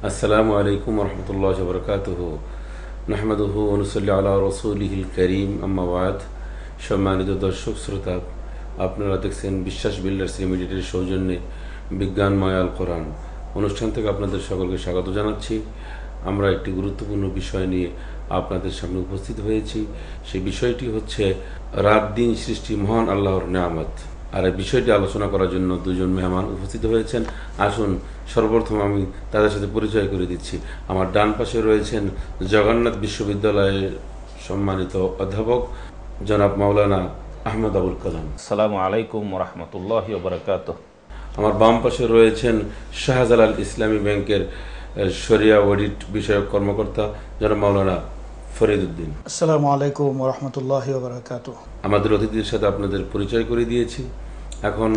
আসসালামু আলাইকুম রহমতুল্লাহ বরকাতুহ নাহমাদুহু ওয়া নুসাল্লি আলা রাসূলিহিল কারীম আম্মা বা'দ। সম্মানিত দর্শক শ্রোতা, আপনারা দেখছেন বিশ্বাস বিল্ডার্স লিমিটেডের সৌজন্যে বিজ্ঞানময় আল কোরআন অনুষ্ঠান থেকে আপনাদের সকলকে স্বাগত জানাচ্ছি। আমরা একটি গুরুত্বপূর্ণ বিষয় নিয়ে আপনাদের সামনে উপস্থিত হয়েছি। সেই বিষয়টি হচ্ছে রাত দিন সৃষ্টি মহান আল্লাহর নিয়ামত। আর এই বিষয়টি আলোচনা করার জন্য দুজন মেহমান উপস্থিত হয়েছেন। আসুন সর্বপ্রথম আমি তাদের সাথে পরিচয় করে দিচ্ছি। আমার ডান পাশে রয়েছেন জগন্নাথ বিশ্ববিদ্যালয়ের সম্মানিত অধ্যাপক জনাব মাওলানা আহমদ আবুল কালাম। আসসালামু আলাইকুম ওরহমতুল্লাহি ওবারাকাতুহু। আমার বাম পাশে রয়েছেন শাহজালাল ইসলামী ব্যাংকের শরিয়া অডিট বিষয়ক কর্মকর্তা জনাব মাওলানা ফরিদ উদ্দিন। আসসালামু আলাইকুম ওরহমতুল্লাহি ওবারাকাতুহু। আমাদের অতিথিদের সাথে আপনাদের পরিচয় করে দিয়েছি। এখন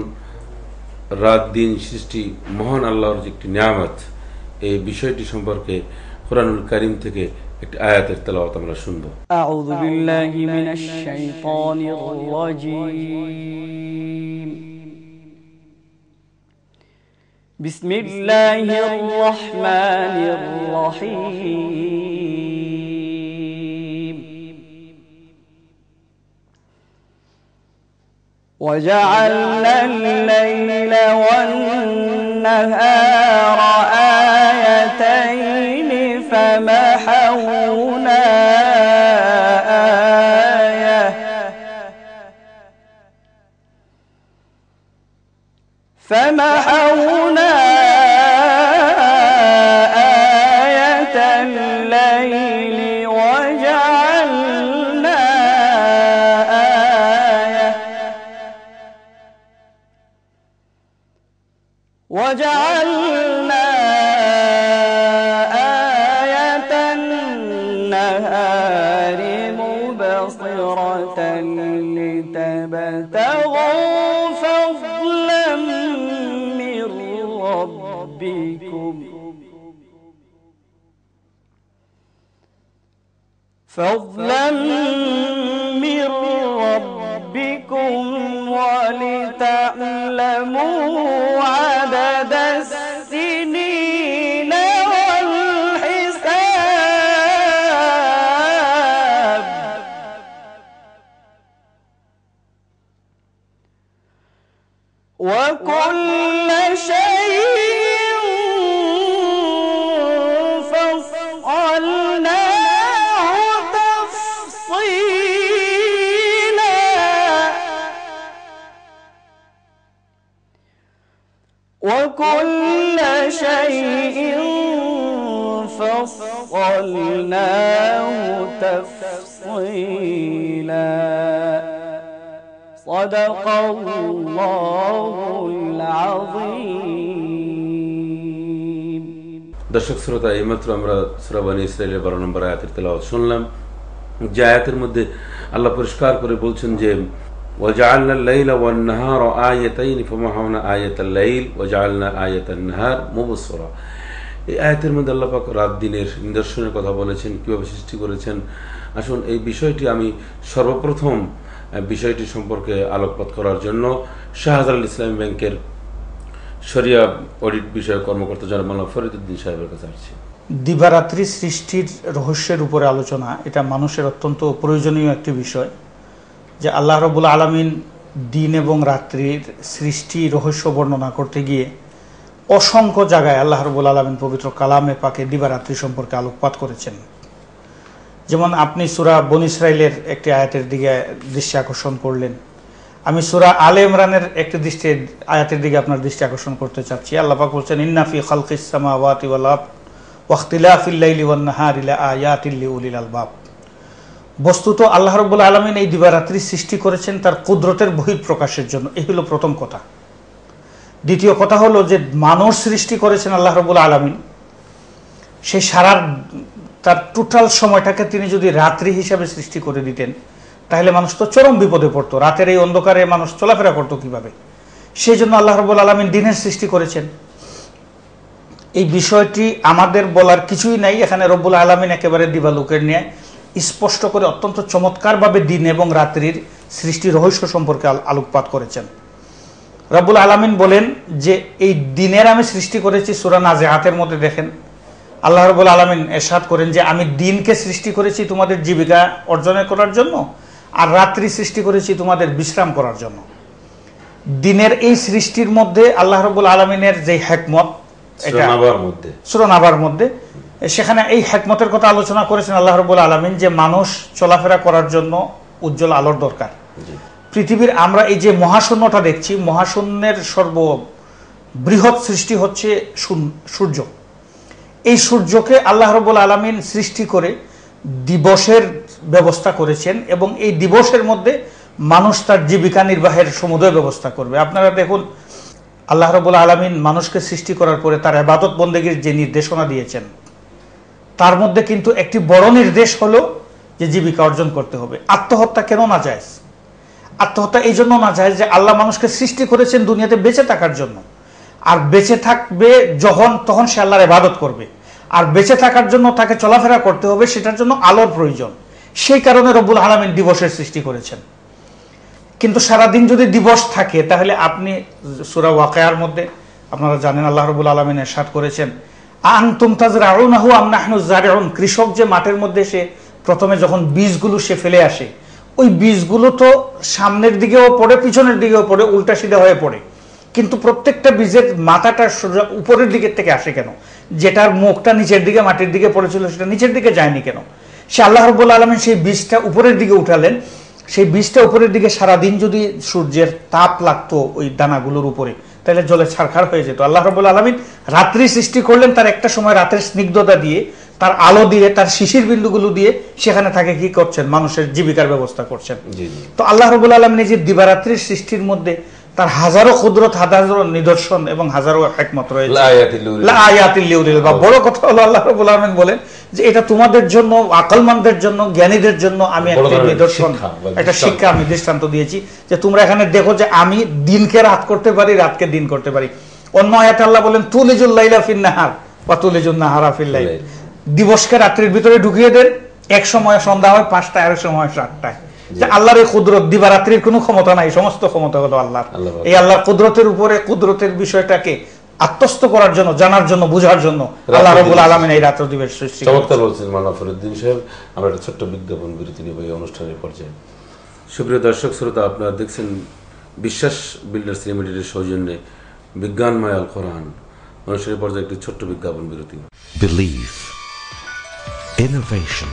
রাত দিন সৃষ্টি মহান আল্লাহর যে একটি নিয়ামত, এই বিষয়টি সম্পর্কে কোরআনুল কারীম থেকে একটি আয়াতের তেলাওয়াত আমরা শুনব। আউযু বিল্লাহি মিনাশ শাইতানির রাজীম। বিসমিল্লাহির রহমানির রহিম। وجعلنا الليل والنهار آيتين فمحونا آية الليل وجعلنا آية النهار مبصرة لتبتغوا فضلا من ربكم ولتعلموا عدد السنين والحساب وكل شيء فصلناه تفصيلا وكل شيء فصلناه تفصيلا صدق الله العظيم। দর্শক শ্রোতা, এইমাত্র আমরা সূরা বনী ইসরাঈলের 12 নম্বর আয়াতের তেলাওয়াত শুনলাম। যে আয়াতের মধ্যে আল্লাহ পরিষ্কার করে বলছেন যে وجعلنا الليل والنهار آيتين فمحونا آية الليل وجعلنا آية النهار مبصرة। এই আয়াতের মধ্যে আল্লাহ পাক রাত দিনের নিদর্শনের কথা বলেছেন, কিভাবে সৃষ্টি করেছেন। আসুন এই বিষয়টি আমি সর্বপ্রথম বিষয়টি সম্পর্কে আলোকপাত করার জন্য শাহজালাল ইসলামী ব্যাংকের শরিয়া অডিট বিষয়ক কর্মকর্তা জনাব মাওলানা ফরিদ উদ্দিন সাহেবের কাছে আসছি। দিবারাত্রি সৃষ্টির রহস্যের উপরে আলোচনা, এটা মানুষের অত্যন্ত প্রয়োজনীয় একটি বিষয়। যে আল্লাহ রাব্বুল আলামিন দিন এবং রাত্রির সৃষ্টি রহস্য বর্ণনা করতে গিয়ে অসংখ্য জায়গায় আল্লাহ রাব্বুল আলামিন পবিত্র কালামে পাকে দিবারাত্রি সম্পর্কে আলোকপাত করেছেন। যেমন আপনি সূরা বনী ইসরাঈলের একটি আয়াতের দিকে দৃষ্টি আকর্ষণ করলেন, আমি সূরা আলে ইমরানের একটি আয়াতের দিকে আপনার দৃষ্টি আকর্ষণ করতে চাচ্ছি। আল্লাহ পাক বলছেন ইন্না ফি খালকিস সামাওয়াতি ওয়াল আরদ ওয়া ইখতিলাফিল লাইলি ওয়ান নাহারি লাআয়াতিল লিউলিল আলবাব। বস্তুত আল্লাহ রাব্বুল আলামিন এই দিবারাত্রি সৃষ্টি করেছেন তার কুদরতের বহিঃপ্রকাশের জন্য। এই হলো প্রথম কথা। দ্বিতীয় কথা হলো যে মানুষ সৃষ্টি করেছেন আল্লাহ রাব্বুল আলামিন, সেই তার টোটাল সময়টাকে তিনি যদি রাত্রি হিসাবে সৃষ্টি করে দিতেন তাহলে মানুষ তো চরম বিপদে পড়তো। রাতের এই অন্ধকারে মানুষ চলাফেরা করতো কিভাবে? সেই জন্য আল্লাহ রাব্বুল আলামিন দিনের সৃষ্টি করেছেন। এই বিষয়টি আমাদের বলার কিছুই নাই। এখানে রব্বুল আলামিন একেবারে দিবালোকের নিয়ে স্পষ্ট করে অত্যন্ত চমৎকারভাবে দিন এবং রাত্রির সৃষ্টি রহস্য সম্পর্কে আলোকপাত করেছেন। রব্বুল আলামিন বলেন যে এই দিনের আমি সৃষ্টি করেছি, সূরা নাজিআতের মধ্যে দেখেন আল্লাহ রাব্বুল আলামিন ইরশাদ করেন যে আমি দিনকে সৃষ্টি করেছি তোমাদের জীবিকা অর্জনের করার জন্য, আর রাত্রি সৃষ্টি করেছি তোমাদের বিশ্রাম করার জন্য। দিনের এই সৃষ্টির মধ্যে আল্লাহ রাব্বুল আলামিনের যে হিকমত, এটা সূরা নাবার মধ্যে সেখানে এই হিকমতের কথা আলোচনা করেছেন আল্লাহ রাব্বুল আলামিন যে মানুষ চলাফেরা করার জন্য উজ্জ্বল আলোর দরকার। পৃথিবীর আমরা এই যে মহাশূন্যটা দেখছি, মহাশূন্যের সর্ববৃহৎ সৃষ্টি হচ্ছে সূর্য। এই সূর্যকে আল্লাহ রাব্বুল আলামিন সৃষ্টি করে দিবসের ব্যবস্থা করেছেন, এবং এই দিবসের মধ্যে মানুষ তার জীবিকা নির্বাহের সমুদয় ব্যবস্থা করবে। আপনারা দেখুন, আল্লাহ রাব্বুল আলামিন মানুষকে সৃষ্টি করার পরে তার ইবাদত বন্দেগীর যে নির্দেশনা দিয়েছেন, তার মধ্যে কিন্তু একটি বড় নির্দেশ হলো যে জীবিকা অর্জন করতে হবে। আত্মহত্যা কেন না যায়? আত্মহত্যা এই জন্য না যায় যে আল্লাহ মানুষকে সৃষ্টি করেছেন দুনিয়াতে বেঁচে থাকার জন্য, আর বেঁচে থাকবে তখন সে আল্লাহর ইবাদত করবে, আর বেঁচে থাকার জন্য তাকে চলাফেরা করতে হবে, সেটার জন্য আলোর প্রয়োজন। সেই কারণে রব্বুল আলামিন দিবসের সৃষ্টি করেছেন। কিন্তু সারাদিন যদি দিবস থাকে, তাহলে আপনি সূরা ওয়াকিয়ার মধ্যে আপনারা জানেন আল্লাহ রাব্বুল আলামিন ইরশাদ করেছেন, আনতুম তাজরাউনাহু আম নাহনু যারিউন। কৃষক যে মাঠের মধ্যে সে প্রথমে যখন বীজগুলো সে ফেলে আসে, ওই বীজগুলো তো সামনের দিকেও পড়ে, পিছনের দিকেও পড়ে, উল্টা সিধা হয়ে পড়ে, কিন্তু প্রত্যেকটা বীজের মাথাটা উপরের দিকের থেকে আসে কেন? যেটার মুখটা নিচের দিকে মাটির দিকে পড়েছিল সেটা নিচের দিকে যায়নি কেন? সে আল্লাহ রাব্বুল আলামিন সেই বীজটা উপরের দিকে উঠালেন। সেই বীজটা উপরের দিকে সারাদিন যদি সূর্যের তাপ লাগতো ওই দানাগুলোর উপরে, তাহলে জলে ছারখার হয়ে যেত। আল্লাহ রাব্বুল আলামিন রাত্রি সৃষ্টি করলেন, তার একটা সময় রাতের স্নিগ্ধতা দিয়ে, তার আলো দিয়ে, তার শিশির বিন্দুগুলো দিয়ে সেখানে তাকে কি করছেন? মানুষের জীবিকার ব্যবস্থা করছেন। তো আল্লাহ রাব্বুল আলামিন যে দিবারাত্রির সৃষ্টির মধ্যে তার হাজারো কুদরত, হাজারো নিদর্শন এবং হাজারো হিকমত রয়েছে। লাআয়াতিল লিউলিল আলবাব। বড় কথা হলো আল্লাহ রাব্বুল আলামিন বলেন যে এটা তোমাদের জন্য, আকলমানদের জন্য, জ্ঞানীদের জন্য আমি একটা নিদর্শন, একটা শিক্ষা, আমি দৃষ্টান্ত দিয়েছি যে তোমরা এখানে দেখো যে আমি দিনকে রাত করতে পারি, রাতকে দিন করতে পারি। অন্য আয়াতে আল্লাহ বলেন তুলিজুল লাইলা ফিন নাহার ওয়া তুলিজুন নাহারা ফিল লাইল। দিবসকে রাত্রির ভিতরে ঢুকিয়ে দেন, এক সময় সন্ধ্যা হয় 5টায়, আর এক সময় 7টায়। যে আল্লাহর এই কুদরত, দিবারাত্রির কোনো ক্ষমতা নাই, সমস্ত ক্ষমতা হলো আল্লাহর। এই আল্লাহর কুদরতের উপরে, কুদরতের বিষয়টাকে আত্মস্থ করার জন্য, জানার জন্য, বোঝার জন্য আল্লাহ রাব্বুল আলামিন এই রাত্রি দিবস সৃষ্টি করেছেন। চমৎকার বলছেন মাওলানা ফরিদুদ্দীন সাহেব। আমরা একটা ছোট্ট বিজ্ঞাপন বিরতি নিব এই অনুষ্ঠানের পর্যায়ে। সুপ্রিয় দর্শক শ্রোতা, আপনারা দেখছেন বিশ্বাস বিল্ডার্স লিমিটেডের সৌজন্যে বিজ্ঞানময় আল কোরআন অনুষ্ঠানের পর্যায়ে একটি ছোট্ট বিজ্ঞাপন বিরতি। Belief, innovation,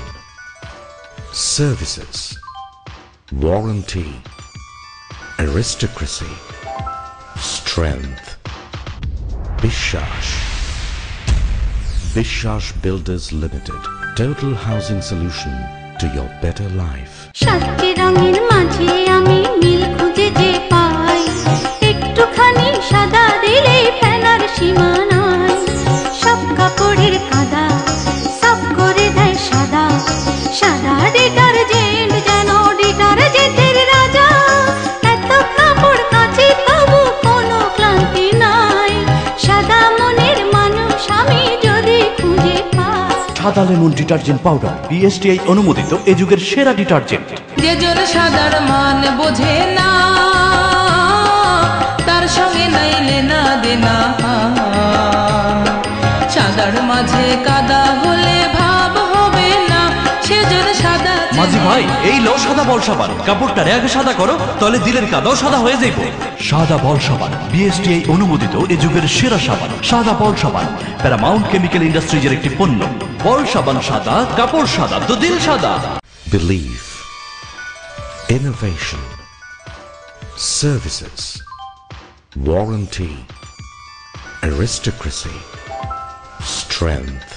services, warranty, aristocracy, strength. Bishash Builders Limited. Total housing solution to your better life. সাতটি রঙের মাঝে আমি নীল খুঁজে যে পাই, একটুখানি সাদা দিলে ফেলার সীমা নাই। সব কাপড়ের কাদা সাফ করে দেয় সাদা, সাদা ডিটারজেন্ট যেন ডিটারজেন্টের রাজা। এত কাপড় কাচি তবু কোনো ক্লান্তি নাই, সাদা মনের মানুষ আমি যদি খুঁজে পাই। সাদা লেমন ডিটারজেন্ট পাউডার বিএসটিআই অনুমোদিত এ যুগের সেরা ডিটারজেন্ট। যে জন সাদার মান বোঝে না, তার সঙ্গে নাইলে না দেনা। সাদার মাঝে কাদা হলে ভাব হবে না, সেজন সাদা। মাঝি ভাই, এই লো সাদা বল সাবান, কাপড়টারে আগে সাদা করো, তাহলে দিলের কাদাও সাদা হয়ে যাইব। সাদা বল সাবান বিএসটিআই অনুমোদিত এ যুগের সেরা সাবান। সাদা বল সাবান প্যারামাউন্ট কেমিক্যাল ইন্ডাস্ট্রিজের একটি পণ্য। বল সাবান সাদা, কাপড় সাদা, তো দিল সাদা। Belief, innovation, services, warranty, aristocracy, strength.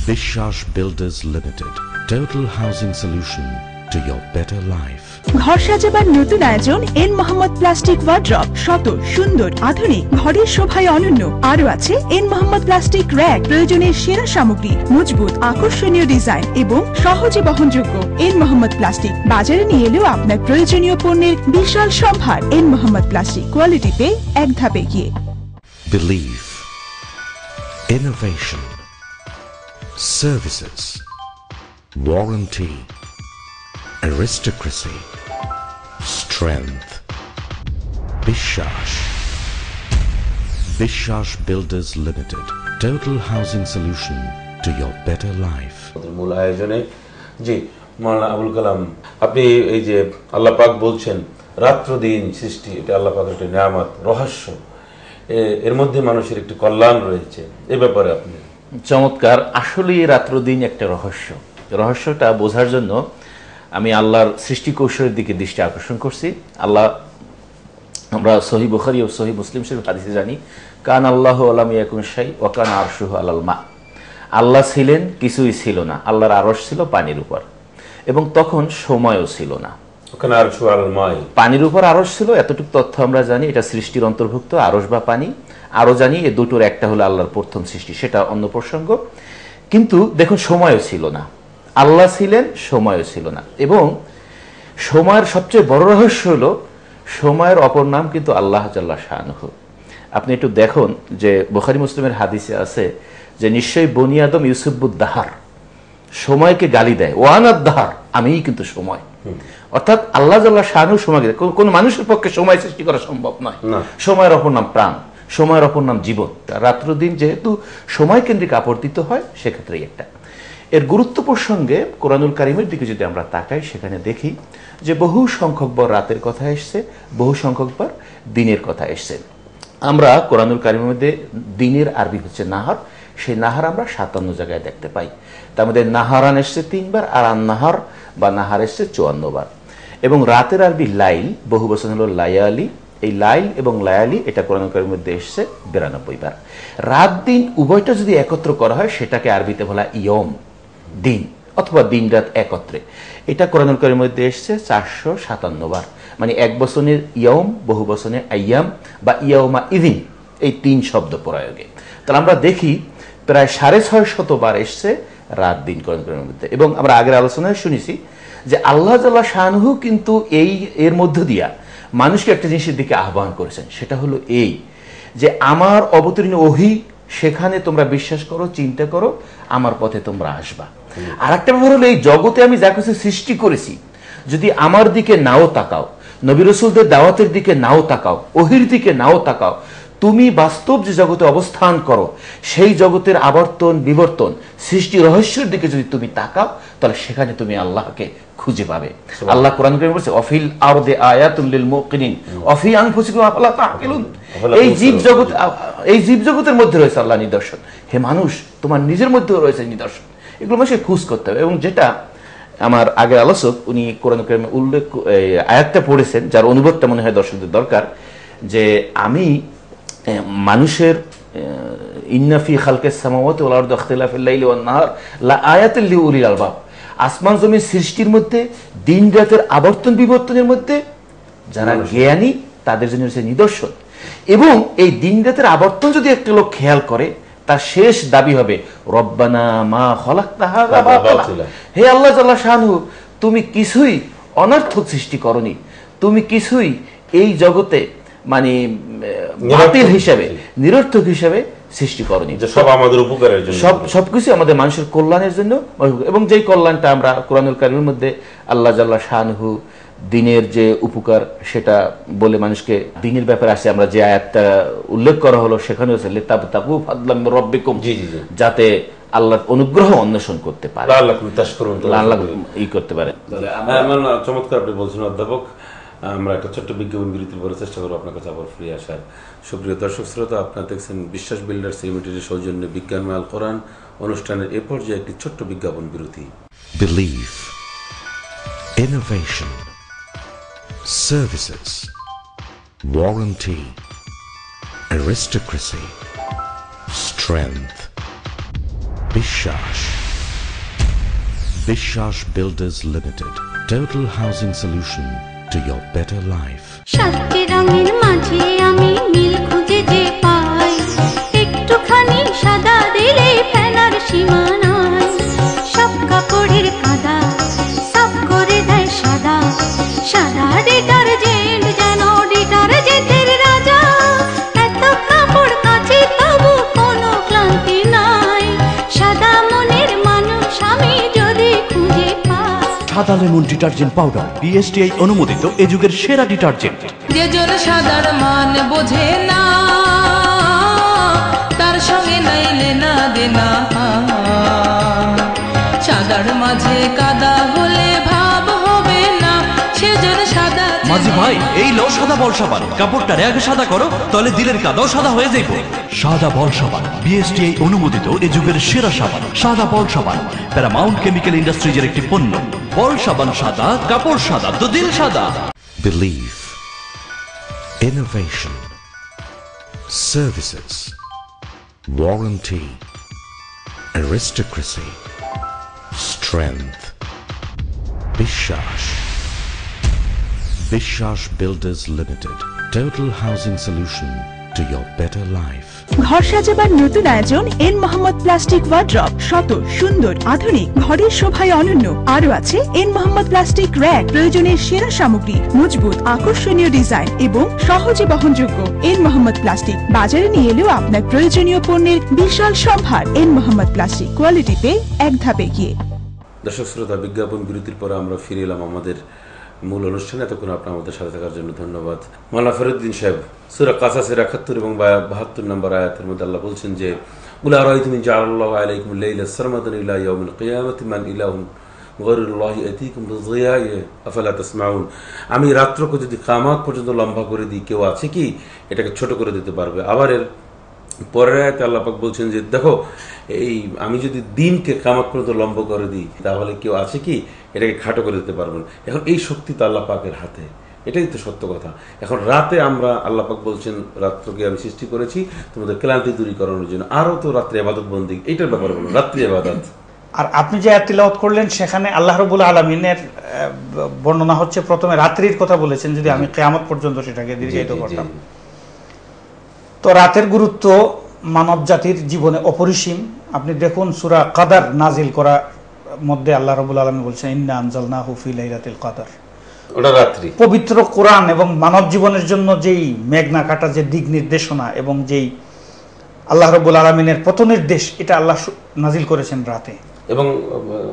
Bishash Builders Limited. Total housing solution to your better life. ঘর সাজাবার নতুন আয়োজন এন মোহাম্মদ প্লাস্টিক ওয়ার্ড্রপ। শত সুন্দর আধুনিক ঘরের শোভায় অনন্য। আরো আছে এন মোহাম্মদ প্লাস্টিক র‍্যাক, প্রয়োজনের সেরা সামগ্রী, মজবুত আকর্ষণীয় ডিজাইন এবং সহজে বহনযোগ্য। এন মোহাম্মদ প্লাস্টিক বাজারে নিয়ে এলেও আপনার প্রয়োজনীয় পণ্যের বিশাল সম্ভার। এন মোহাম্মদ প্লাস্টিক, কোয়ালিটিতে এক ধাপ এগিয়ে। Belief, innovation, services, warranty, aristocracy, strength. Vishwas Builders Limited. Total housing solution to your better life. মূল আয়োজনে জি মাওলানা আবুল কালাম, আপনি এই যে আল্লাহ পাক বলছেন রাত্র দিন সৃষ্টি, এটা আল্লাহ পাকের একটা নিয়ামত, রহস্য, এর মধ্যে মানুষের একটি কল্যাণ রয়েছে, এই ব্যাপারে আপনি। চমৎকার। আসলেই রাত্র দিন একটা রহস্য। রহস্যটা বোঝার জন্য আমি আল্লাহর সৃষ্টি কৌশলের দিকে দৃষ্টি আকর্ষণ করছি। আল্লাহ, আমরা সহিহ বুখারী ও সহিহ মুসলিম শরীফ হাদিসে জানি, কান আল্লাহু আলাম ইয়াকুন শাই ওয়া কান আরশুহু আলাল মা। আল্লাহ ছিলেন, কিছুই ছিল না, আল্লাহর আরশ ছিল পানির উপর, এবং তখন সময়ও ছিল না। ওখানে আরশুহু আলাল মা, পানির উপর আরশ ছিল, এতটুকু তথ্য আমরা জানি। এটা সৃষ্টির অন্তর্ভুক্ত, আরশ বা পানি। আরো জানি এ দুটোর একটা হলো আল্লাহর প্রথম সৃষ্টি, সেটা অন্য প্রসঙ্গ। কিন্তু দেখুন, সময়ও ছিল না, আল্লাহ ছিলেন, সময়ও ছিল না। এবং সময়ের সবচেয়ে বড় রহস্য হলো সময়ের অপর নাম কিন্তু আল্লাহ জাল্লা শাআনুহু। আপনি একটু দেখুন যে বুখারী মুসলিমের হাদিসে আছে যে নিশ্চয়ই বনি আদম ইউসুফুদ দাহার, সময়কে গালি দেয়, ওয়ানাদ দাহার, আমিই কিন্তু সময়। অর্থাৎ আল্লাহ জাল্লা শাআনুহু সময়কে, কোন মানুষের পক্ষে সময় সৃষ্টি করা সম্ভব নয়। সময়ের অপর নাম প্রাণ, সময়ের অপর নাম জীবন। রাত্র দিন যেহেতু সময় কেন্দ্রিক আবর্তিত হয়, সেক্ষেত্রেই একটা। এর গুরুত্ব প্রসঙ্গে কোরআনুল কারীমের দিকে যদি আমরা তাকাই, সেখানে দেখি যে বহু সংখ্যকবার রাতের কথা এসছে, বহু সংখ্যকবার দিনের কথা এসছে। আমরা কোরআনুল কারীমের মধ্যে দিনের আরবি হচ্ছে নাহার, সেই নাহার আমরা 57 জায়গায় দেখতে পাই। তার মধ্যে নাহারান এসছে 3 বার, আর আন নাহার বা নাহার এসছে 54 বার। এবং রাতের আরবি লাইল, বহু বচন হলো লায়ালি। এই লাইল এবং লায়ালি এটা কোরআনুল কারীমের মধ্যে এসছে 92 বার। রাত দিন উভয়টা যদি একত্র করা হয়, সেটাকে আরবিতে বলা ইয়ম, দিন, অথবা দিন রাত একত্রে। এটা কোরআনুল কারীমের মধ্যে এসছে 457 বার। মানে এক বচনের ইয়ম, বহু বচনের আইয়াম বা ইয়াউমা ইদিন, এই 3 শব্দ প্রয়োগে। তাহলে আমরা দেখি প্রায় 650 বার এসছে রাত দিন কোরআনুল কারীমের মধ্যে। এবং আমরা আগের আলোচনায় শুনেছি যে আল্লাহ জাল্লা শাআনুহু কিন্তু এর মধ্য দিয়া মানুষকে একটা জিনিসের দিকে আহ্বান করেছেন, সেটা হলো এই যে আমার অবতীর্ণ ওহী, সেখানে তোমরা বিশ্বাস করো, চিন্তা করো, আমার পথে তোমরা আসবা। আর একটা ব্যাপার হলো, এই জগতে আমি যা কিছু সৃষ্টি করেছি, যদি আমার দিকে নাও তাকাও, নবী রাসূলদের দাওয়াতের দিকে নাও তাকাও, ওহীর দিকে নাও তাকাও, তুমি বাস্তব যে জগতে অবস্থান করো, সেই জগতের আবর্তন বিবর্তন, সৃষ্টি রহস্যের দিকে যদি তুমি তাকাও, তাহলে সেখানে তুমি আল্লাহকে খুঁজে পাবে। আল্লাহ কোরআন কারীমে বলেছে, অফিল আরদি আয়াতুল লিল মুকিনিন অফি আনফুসিকুম আফালা তাআকিলুন। এই জীব জগতের মধ্যে রয়েছে আল্লাহ নিদর্শন। হে মানুষ, তোমার নিজের মধ্যেও রয়েছে নিদর্শন। এগুলো মানুষকে খুঁজ করতে হবে। এবং যেটা আমার আগের আলোচক উনি কোরআন কারীমে উল্লেখ আয়াতটা পড়েছেন, যার অনুবাদটা মনে হয় দর্শকদের দরকার, যে আমি মানুষের ইন্না ফি খালকিস সামাওয়াতি ওয়াল আরদি ইখতিলাফিল লাইলি ওয়ান নাহার লাআয়াতিল লিউলিল আলবাব। আসমান জমির সৃষ্টির মধ্যে, দিন রাতের আবর্তন বিবর্তনের মধ্যে যারা জ্ঞানী, তাদের জন্য হচ্ছে নিদর্শন। এবং এই দিন রাতের আবর্তন যদি একটা লোক খেয়াল করে, তার শেষ দাবি হবে রব্বানা মা খালাকতা হাযা বাতিলা। হে আল্লাহ জাল্লা শাআনুহু, তুমি কিছুই অনর্থক সৃষ্টি করনি, তুমি কিছুই এই জগতে মানে বাতিল হিসাবে, নিরর্থক হিসাবে সৃষ্টি করনি। সব আমাদের উপকারের জন্য, সবকিছু আমাদের মানুষের কল্যাণের জন্য। এবং যেই কল্যাণটা আমরা কোরআনুল কারীমের মধ্যে আল্লাহ জাল্লা শাআনুহু দিনের যে উপকার, সেটা বলে মানুষকে দিনের ব্যাপারে আসে। আমরা যে আয়াতটা উল্লেখ করা হলো, সেখানে হচ্ছে লিতাবতাগু ফাদলাম মির রাব্বিকুম, যাতে আল্লাহর অনুগ্রহ অন্বেষণ করতে পারে, আল্লাহ করতে পারে। চমৎকার আপনি বলছেন অধ্যাপক। আমরা একটা ছোট্ট বিজ্ঞাপন বিরতির পরে চেষ্টা করবো আপনার কাছে আবার ফিরে আসার। সুপ্রিয় দর্শক শ্রোতা, আপনারা দেখছেন বিশ্বাস বিল্ডার্স লিমিটেডের সৌজন্যে বিজ্ঞানময় আল কোরআন অনুষ্ঠানের এ পর্যায়ে একটি ছোট্ট বিজ্ঞাপন বিরতি। Belief, innovation, services, warranty, aristocracy, strength. Vishwas Builders Limited. Total housing solution to your better life. সাতটি রঙের মাঝে আমি নীল খুঁজে যে পাই, একটুখানি সাদা দিলে ফেলার সীমা নাই। সব কাপড়ের কাদা সাফ করে দেয় সাদা, সাদা ডিটারজেন্ট যেন ডিটারজেন্টের রাজা। এত কাপড় কাচি তবু কোনো ক্লান্তি নাই, সাদা মনের মানুষ আমি যদি খুঁজে পাই। সাদা লেমন ডিটারজেন্ট পাউডার, বিএসটিআই অনুমোদিত এ যুগের সেরা ডিটারজেন্ট। যে জন সাদার মান বোঝে না, হয় নাই লেনা দেনা। সাদার মাঝে কাদা হলে ভাব হবে না, সেজন্য সাদা। মাঝি ভাই, এই লো সাদা বল সাবান, কাপড়টা আগে সাদা করো, তাহলে দিলের কাদাও সাদা হয়ে যাইব। সাদা বল সাবান বিএসটিআই অনুমোদিত এ যুগের সেরা সাবান। সাদা বল সাবান প্যারামাউন্ট কেমিক্যাল ইন্ডাস্ট্রিজের একটি পণ্য। বল সাবান সাদা, কাপড় সাদা, তো দিল সাদা। Belief, innovation, services, warranty, aristocracy, strength. Bishash Builders Limited. Total housing solution to your better life. ঘর সাজাবার নতুন আয়োজন এন মোহাম্মদ প্লাস্টিক ওয়ার্ড্রপ। শত সুন্দর আধুনিক ঘরের শোভায় অনন্য। আরো আছে এন মোহাম্মদ প্লাস্টিক র‍্যাক, প্রয়োজনের সেরা সামগ্রী, মজবুত আকর্ষণীয় ডিজাইন এবং সহজে বহনযোগ্য। এন মোহাম্মদ প্লাস্টিক বাজারে নিয়ে এলেও আপনার প্রয়োজনীয় পণ্যের বিশাল সম্ভার। এন মোহাম্মদ প্লাস্টিক, কোয়ালিটিতে এক ধাপ এগিয়ে। দর্শক শ্রোতা, বিজ্ঞাপন বিরতির পরে আমরা ফিরে এলাম আমাদের মূল অনুষ্ঠানে। এতক্ষণ আপনার আমাদের সাথে থাকার জন্য ধন্যবাদ। মাওলানা ফরিদউদ্দিন সাহেব, সূরা কাসাসের ৭১ এবং ৭২ নম্বর আয়াতের মধ্যে আল্লাহ বলছেন যে কুল আরাআইতুম ইন জাআলাল্লাহু আলাইকুম লাইলা সারমাদান ইলা ইয়াউমিল কিয়ামাতি মান ইলাহুন গায়রুল্লাহি আতীকুম বিযিয়াই আফালা তাসমাউন। আমি রাত্রকে যদি কিয়ামত পর্যন্ত লম্বা করে দিই, কেউ আছে কি এটাকে ছোট করে দিতে পারবে? আবার এর পরের আয়াতে আল্লাহ পাক বলছেন যে দেখো, এই আমি যদি দিনকে কিয়ামত পর্যন্ত লম্বা করে দিই, তাহলে কেউ আছে কি এটাকে খাটো করে দিতে পারবেন? এখন এই শক্তি তো আল্লাহ পাকের হাতে, এটাই তো সত্য কথা। এখন রাতে আমরা, আল্লাহ পাক বলছেন রাত্রকে আমি সৃষ্টি করেছি তোমাদের ক্লান্তি দূরীকরণের জন্য। আরো তো রাত্রে ইবাদত বন্দি, এইটার ব্যাপারে বলুন, রাত্রি ইবাদত। আর আপনি যে আয়াত তিলাওয়াত করলেন, সেখানে আল্লাহ রাব্বুল আলামিনের বর্ণনা হচ্ছে, প্রথমে রাত্রির কথা বলেছেন, যদি আমি কিয়ামত পর্যন্ত সেটাকে দীর্ঘায়িত করতাম। তো রাতের গুরুত্ব মানব জাতির জীবনে অপরিসীম। আপনি দেখুন সূরা কাদার নাজিল করা মধ্যে আল্লাহ রাব্বুল আলামিন বলছেন ইন্না আনজালনাহু ফি লাইলাতিল কদর। ওটা রাত্রি। পবিত্র কোরআন এবং মানব জীবনের জন্য যেই মেঘনা কাটা যে দিক নির্দেশনা এবং যেই আল্লাহ রাব্বুল আলামিনের পথ নির্দেশ, এটা আল্লাহ নাজিল করেছেন রাতে। এবং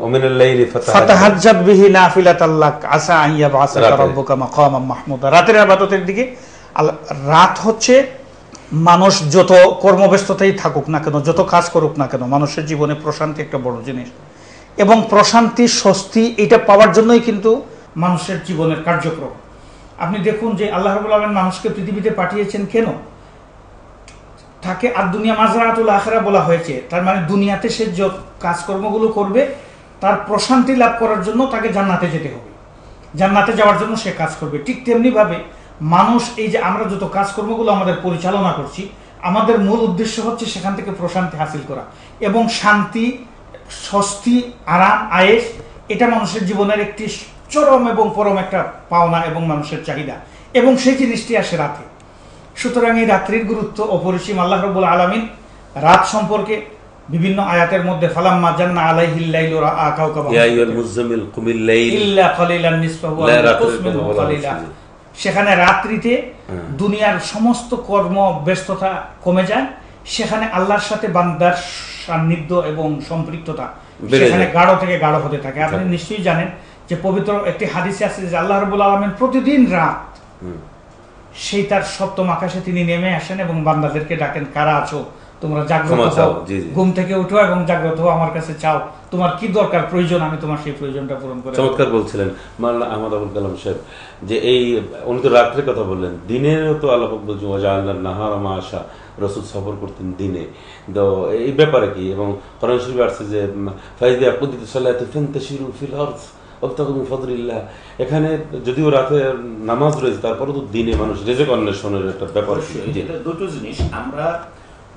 ওমিনাল লাইলি ফাতাহাজ্জাত বিহি নাফিলাতাল লাক আসা আন ইয়াবআসাকা রাব্বুকা মাকামান মাহমুদা। রাতের ইবাদতের দিকে রাত হচ্ছে মানুষ যত কর্মব্যস্ততাই থাকুক না কেন, যত কাজ করুক না কেন, মানুষের জীবনে প্রশান্তি একটা বড় জিনিস। এবং প্রশান্তি, স্বস্তি, এটা পাওয়ার জন্যই কিন্তু মানুষের জীবনের কার্যক্রম। আপনি দেখুন যে আল্লাহ রাব্বুল আলামিন মানুষকে পৃথিবীতে পাঠিয়েছেন কেন? তাকে আর দুনিয়া মাজরাতুল আখিরা বলা হয়েছে। তার মানে দুনিয়াতে সে যে কাজকর্মগুলো করবে, তার প্রশান্তি লাভ করার জন্য তাকে জান্নাতে যেতে হবে। জান্নাতে যাওয়ার জন্য সে কাজ করবে। ঠিক তেমনি ভাবে মানুষ, এই যে আমরা যত কাজকর্মগুলো আমাদের পরিচালনা করছি, আমাদের মূল উদ্দেশ্য হচ্ছে সেখান থেকে প্রশান্তি হাসিল করা এবং শান্তি, স্বস্তি, আরাম, আয়েশ। এটা মানুষের জীবনের একটি চরম এবং পরম একটা পাওনা এবং মানুষের চাহিদা, এবং সেই জিনিসটি আসে রাতে। সুতরাং এই রাত্রির গুরুত্ব অপরিসীম। আল্লাহ রাব্বুল আলামিন রাত সম্পর্কে বিভিন্ন আয়াতের মধ্যে ফালাম্মা জান্না আলাইহিল লাইলু রাআ কাওকাবা ইয়া আইয়ুল মুযাম্মিল কুমিল লাইল ইল্লা কালিলান নিসফাহু ওয়া ইনকুস মিনহু কালিলা। সেখানে রাত্রিতে দুনিয়ার সমস্ত কর্ম ব্যস্ততা কমে যায়, সেখানে আল্লাহর সাথে বান্দার সান্নিধ্য এবং সম্পৃক্ততা সেখানে গাঢ় থেকে গাঢ় হতে থাকে। আপনি নিশ্চয়ই জানেন যে পবিত্র একটি হাদিসে আছে যে আল্লাহ রাব্বুল আলামিন প্রতিদিন রাত সেই তার সপ্তম আকাশে তিনি নেমে আসেন এবং বান্দাদেরকে ডাকেন, কারা আছো তোমরা জাগ্রত হও, ঘুম থেকে উঠো এবং জাগ্রত হও, আমার কাছে চাও, তোমার কি দরকার, প্রয়োজন, আমি তোমার সেই প্রয়োজনটা পূরণ করে। চমৎকার বলছিলেন মাওলানা আহমদ আবুল কালাম সাহেব যে এই উনি তো রাত্রের কথা বললেন, দিনেও তো আল্লাহ পাক বলছেন ওয়াজআলনা নাহারা মাআশা, রাসূল সফর করতেন দিনে। তো এই ব্যাপারে কি, এবং কোরআন শরীফে আছে যে ফাইযা কুদিয়াতিস সালাতু ফান্তাশিরু ফিল আরদ ওয়াবতাগু মিন ফাদলিল্লাহ। এখানে যদিও রাতে নামাজ রয়েছে, তারপরেও তো দিনে মানুষ রিজিক অন্বেষণের একটা ব্যাপার। দুটো জিনিস আমরা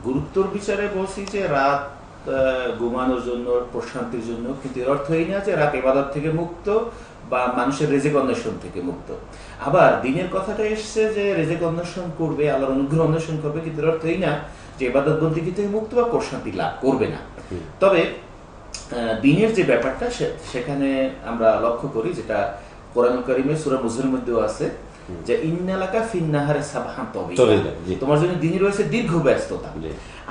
গুরুত্বর বিচারে বলছি যে রাত ঘুমানোর জন্য, প্রশান্তির জন্য, কিন্তু এর অর্থ এই না যে রাত ইবাদত থেকে মুক্ত বা মানুষের রিজিক অন্বেষণ থেকে মুক্ত। আবার দিনের কথাটা এসছে যে রিজিক অন্বেষণ করবে, আল্লাহর অনুগ্রহ অন্বেষণ করবে, কিন্তু এর অর্থ এই না যে ইবাদত বন্দেগী থেকে মুক্ত বা প্রশান্তি লাভ করবে না। তবে দিনের যে ব্যাপারটা সেখানে আমরা লক্ষ্য করি, যেটা কোরআন কারীমে সূরা মুজাম্মিলের মধ্যেও আছে যে ইন্নালাকা ফিন্নাহারে সাবহান তাওয়িলা, তোমার জন্য দিনে রয়েছে দীর্ঘ ব্যস্ততা।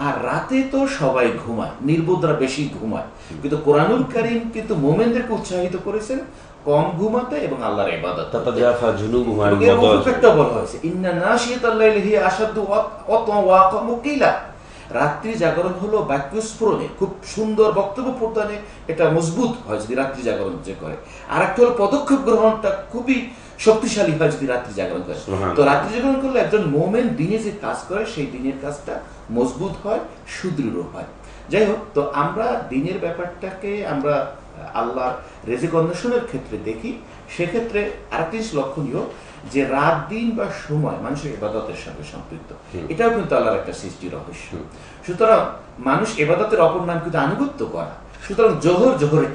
আর রাতে তো সবাই ঘুমায়, নির্বোধরা বেশি ঘুমায়, কিন্তু কোরআনুল কারীম কিন্তু মুমিনদেরকে উৎসাহিত করেছেন কম ঘুমাতে এবং আল্লাহর ইবাদত। তাতাজাফা জুনুবুহুম আনিল মাদাজি, একটা বলা হয়েছে ইন্না নাশিয়াতাল লাইলি হিয়া আশাদ্দু ওয়াতওয়া ওয়া আকামু কিলা। রাত্রি জাগরণ হলো বাক্য স্ফুরণে, খুব সুন্দর বক্তব্য প্রদানে এটা মজবুত হয় যদি রাত্রি জাগরণ যে করে। আর একটা হলো পদক্ষেপ গ্রহণটা খুবই শক্তিশালী হয় যদি রাত্রি জাগরণ করে। তো রাত্রি জাগরণ করলে একজন মোমেন দিনে যে কাজ করে সেই দিনের কাজটা মজবুত হয়, সুদৃঢ় হয়। যাই হোক, তো আমরা দিনের ব্যাপারটাকে আমরা আল্লাহর রিজিক অন্বেষণের ক্ষেত্রে দেখি। সেক্ষেত্রে আরেকটি লক্ষণীয় যে রাত দিন বা সময় মানুষের ইবাদতের সঙ্গে সম্পৃক্ত, এটাও কিন্তু আল্লাহর একটা সৃষ্টি রহস্য। সুতরাং মানুষ ইবাদতের অপর নাম কিন্তু আনুগত্য করা। সুতরাং জোহরের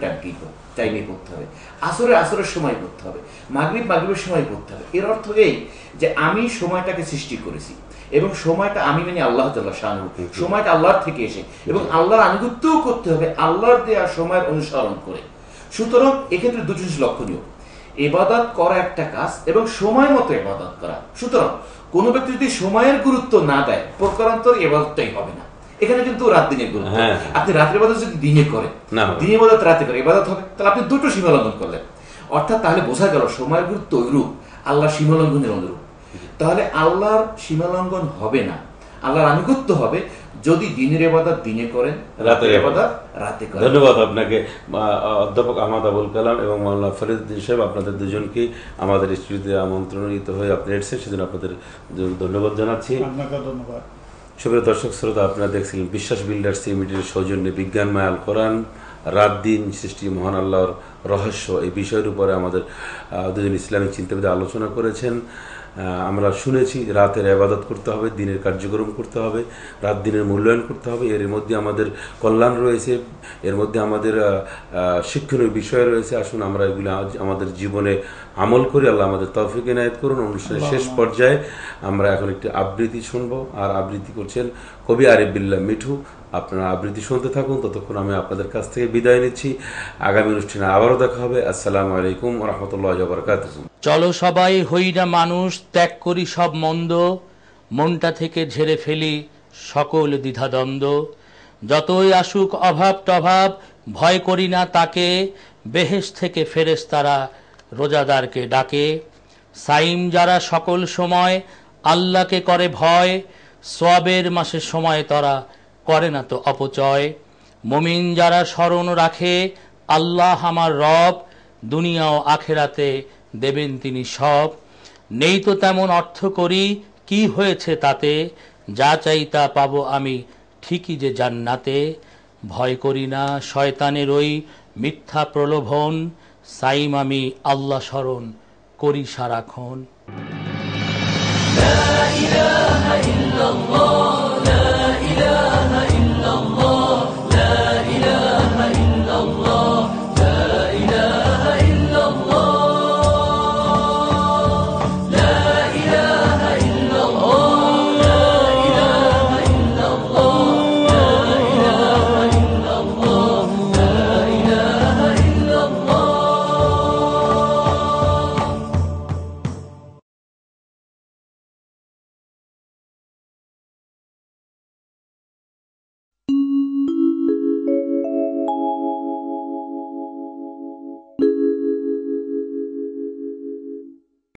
টাইমে করতে হবে, আসরের সময় করতে হবে, মাগরিবের সময় করতে হবে। এর অর্থ এই যে আমি সময়টাকে সৃষ্টি করেছি এবং সময়টা আমি মানে আল্লাহ তাআলা শানু, সময়টা আল্লাহর থেকে এসে, এবং আল্লাহর আনুগত্যও করতে হবে আল্লাহর দেয়া সময়ের অনুসরণ করে। সুতরাং এক্ষেত্রে দুটো জিনিস লক্ষণীয়, ইবাদত করা একটা কাজ এবং সময় মতো ইবাদত করা। সুতরাং কোন ব্যক্তি যদি সময়ের গুরুত্ব না দেয়, প্রকারান্তর ইবাদতটাই হবে না। এখানে কিন্তু রাত দিনের গুরুত্ব। আপনি রাতের ইবাদত যদি দিনে করেন, দিনের ইবাদত রাতে করে ইবাদত হবে, তাহলে আপনি দুটো সীমা লঙ্ঘন করলেন। অর্থাৎ তাহলে বোঝা গেল সময়ের গুরুত্ব ওইরূপ, আল্লাহর সীমা লঙ্ঘনের অনুরূপ। তাহলে আল্লাহর সীমা লঙ্ঘন হবে না, আল্লাহর আনুগত্য হবে যদি দিনের ইবাদত দিনে করেন, রাতের ইবাদত রাতে করেন। ধন্যবাদ আপনাকে অধ্যাপক আহমদ আবুল কালাম এবং মাওলানা ফরিদউদ্দিন সাহেব, আপনাদের দুজনকে আমাদের স্টুডিওতে আমন্ত্রণিত হয়ে আপনি এসেছেন, সেজন্য আপনাদের ধন্যবাদ জানাচ্ছি। আপনাকে ধন্যবাদ। সুপ্রিয় দর্শক শ্রোতা, আপনারা দেখছিলেন বিশ্বাস বিল্ডার্স লিমিটেডের সৌজন্যে বিজ্ঞানময় আল কোরআন, রাত দিন সৃষ্টি মহান আল্লাহর রহস্য, এই বিষয়ের উপরে আমাদের দুজন ইসলামিক চিন্তাবিদ আলোচনা করেছেন। আমরা শুনেছি রাতের ইবাদত করতে হবে, দিনের কার্যক্রম করতে হবে, রাত দিনের মূল্যায়ন করতে হবে। এর মধ্যে আমাদের কল্যাণ রয়েছে, এর মধ্যে আমাদের শিক্ষণীয় বিষয় রয়েছে। আসুন আমরা এগুলো আমাদের জীবনে আমল করি। আল্লাহ আমাদের তৌফিক ইনায়েত করুন। অনুষ্ঠানের শেষ পর্যায়ে আমরা এখন একটি আবৃত্তি শুনবো, আর আবৃত্তি করছেন কবি আরিফ বিল্লাহ মিঠু। আপনারা আবৃত্তি শুনতে থাকুন, ততক্ষণ আমি আপনাদের কাছ থেকে বিদায় নিচ্ছি। আগামী অনুষ্ঠানে আবারও দেখা হবে। আসসালামু আলাইকুম ওয়া রাহমাতুল্লাহি ওয়া বারাকাতুহু। চলো সবাই হই না মানুষ, ত্যাগ করি সব মন্দ, মনটা থেকে ঝেড়ে ফেলি সকল দ্বিধাদ্বন্দ্ব। যতই আসুক অভাব টভাব, ভয় করি না তাকে, বেহেশত থেকে ফেরেশতারা রোজাদারকে ডাকে। সাইম যারা সকল সময় আল্লাহকে করে ভয়, সওয়াবের মাসে সময় তারা করে না তো অপচয়। মুমিন যারা স্মরণ রাখে আল্লাহ আমার রব, দুনিয়া ও আখেরাতে দেবেন তিনি সব। নেই তো তেমন অর্থ করি, কি হয়েছে তাতে, যা চাই তা পাবো আমি ঠিকই যে জান্নাতে। ভয় করি না শয়তানের ওই মিথ্যা প্রলোভন, সাইম আমি আল্লাহ স্মরণ করি সারাক্ষণ। লা ইলাহা ইল্লাল্লাহ।